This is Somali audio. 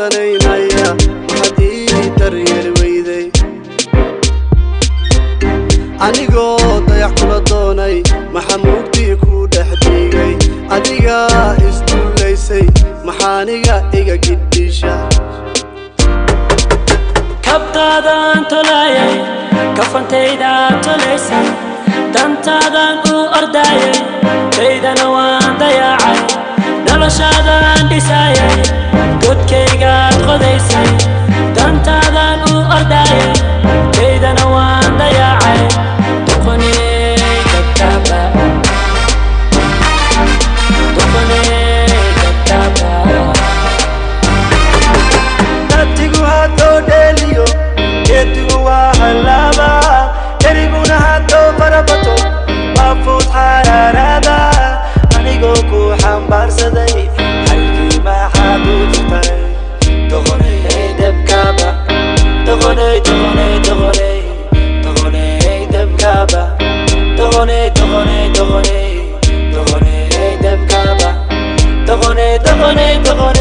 danaynaya maxadii daryeel weyday anigoo dayax kula doonay maxamuugtii ku dhex dhigay adiga isduulaysay maxaaniga iga gidisha kabtaadan tolaayay kafantaydan tolaysay dantaadan u ordaayay kaydana waan dayaacay noloshaadan dhisaayay godkaygaad qodaysay dantaadan u ordaayay kaydana waan dayaacay doqoney dabtaaba doqoney dabtaaba dadtigu haddoo dheeliyo geedtigu waa hallaaba eriguna haddoo farabato waa fuud xaraaraada anigoo ku xambaarsaday halkii maxaad u jirtay doqoney dabkaaba doqoney doqoney doqoney doqoney dabkaaba doqoney doqoney doqoney doqoney dabkaaba doqoney doqoney doqoney